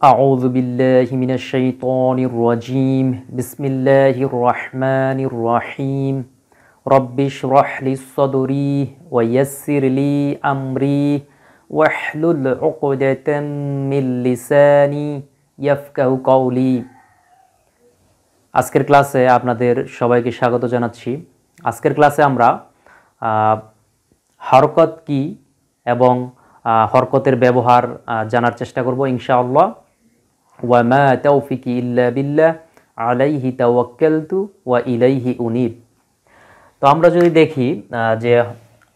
أعوذ بالله من الشيطان الرجيم بسم الله الرحمن الرحيم رب اشرح لي صدري ويسر لي أمري واحلل عقدة من لساني يفقه قولي। আজকের ক্লাসে আপনাদের সবাইকে স্বাগত জানাচ্ছি। আজকের ক্লাসে আমরা হরকত কি এবং হরকতের ব্যবহার জানার চেষ্টা করব ইনশাআল্লাহ। ওয়া মা তাওফিকি ইল্লা বিল্লাহ আলাইহি তাওয়াক্কালতু ওয়া ইলাইহি উনীব। তো আমরা যদি দেখি যে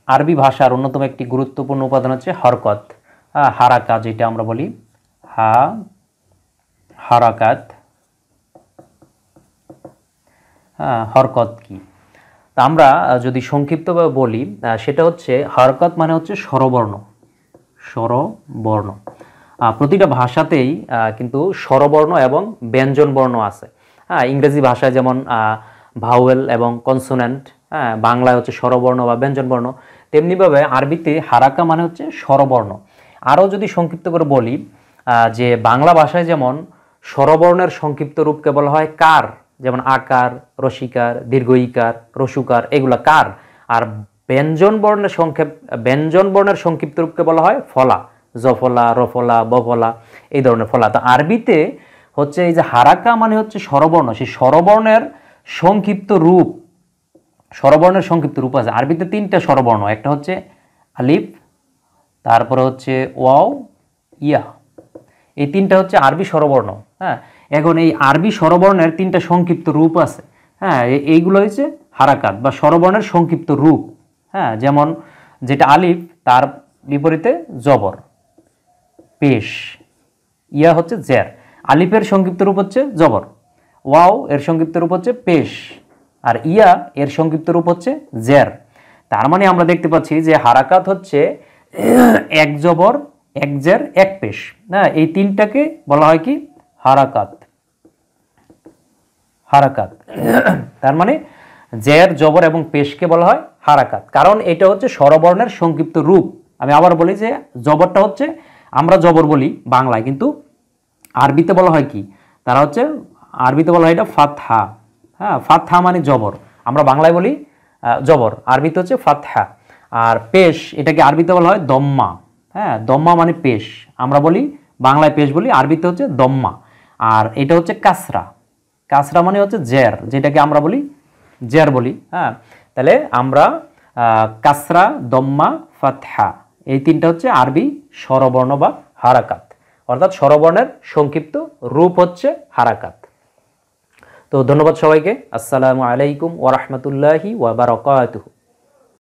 আরবি ভাষার অন্যতম একটি গুরুত্বপূর্ণ উপাদান হচ্ছে হরকত, হারাকাত, যেটা আমরা বলি হারাকাত। হরকত কি, তা আমরা যদি সংক্ষিপ্তভাবে বলি সেটা হচ্ছে হরকত মানে হচ্ছে স্বরবর্ণ। প্রতিটা ভাষাতেই কিন্তু স্বরবর্ণ এবং ব্যঞ্জন বর্ণ আছে। ইংরেজি ভাষায় যেমন ভাওয়েল এবং কনসোনেন্ট, বাংলায় হচ্ছে স্বরবর্ণ বা ব্যঞ্জন বর্ণ, তেমনিভাবে আরবিতে হারাকা মানে হচ্ছে স্বরবর্ণ। আরও যদি সংক্ষিপ্ত করে বলি যে বাংলা ভাষায় যেমন স্বরবর্ণের সংক্ষিপ্ত রূপকে বলা হয় কার, যেমন আকার, রসিকার, দীর্ঘ ইকার, রসুকার, এগুলা কার। আর ব্যঞ্জন বর্ণের সংক্ষিপ্ত রূপকে বলা হয় ফলা, জফলা, রফলা, বফলা, এই ধরনের ফলা। তো আরবিতে হচ্ছে এই যে হারাকা মানে হচ্ছে স্বরবর্ণ, সেই স্বরবর্ণের সংক্ষিপ্ত রূপ, স্বরবর্ণের সংক্ষিপ্ত রূপ আছে আরবিতে তিনটা স্বরবর্ণ। একটা হচ্ছে আলিফ, তারপরে হচ্ছে ওয়াও, ইয়া, এই তিনটা হচ্ছে আরবি স্বরবর্ণ। এখন এই আরবি স্বরবর্ণের তিনটা সংক্ষিপ্ত রূপ আছে। এইগুলো হচ্ছে হারাকাত বা স্বরবর্ণের সংক্ষিপ্ত রূপ। যেমন যেটা আলিফ, তার বিপরীতে জবর, পেশ। ইয়া হচ্ছে জের। আলিফের সংক্ষিপ্ত রূপ হচ্ছে জবর, ওয়াও এর সংক্ষিপ্ত রূপ হচ্ছে পেশ, আর ইয়া এর সংক্ষিপ্ত রূপ হচ্ছে জের। তার মানে আমরা দেখতে পাচ্ছি যে হারাকাত হচ্ছে এক জবর, এক জের, এক পেশ। এই তিনটাকে বলা হয় কি হারাকাত। তার মানে জের, জবর এবং পেশকে বলা হয় হারাকাত, কারণ এটা হচ্ছে স্বরবর্ণের সংক্ষিপ্ত রূপ। আমি আবার বলি যে জবরটা হচ্ছে, আমরা জবর বলি বাংলায়, কিন্তু আরবিতে বলা হয় কি, তারা হচ্ছে আরবিতে বলা হয় এটা ফাতহা। ফাতহা মানে জবর, আমরা বাংলায় বলি জবর, আরবিতে হচ্ছে ফাতহা। আর পেশ, এটাকে আরবিতে বলা হয় দম্মা। দম্মা মানে পেশ, আমরা বলি বাংলায় পেশ বলি, আরবিতে হচ্ছে দম্মা। আর এটা হচ্ছে কাসরা, কাসরা মানে হচ্ছে জের, যেটাকে আমরা বলি জের বলি। তাহলে আমরা কাসরা, দম্মা, ফাতহা, এই তিনটা হচ্ছে আরবি স্বরবর্ণ বা হারাকাত, অর্থাৎ স্বরবর্ণের সংক্ষিপ্ত রূপ হচ্ছে হারাকাত। তো ধন্যবাদ সবাইকে। আসসালামু আলাইকুম ওয়া রাহমাতুল্লাহি ওয়া বারাকাতুহু।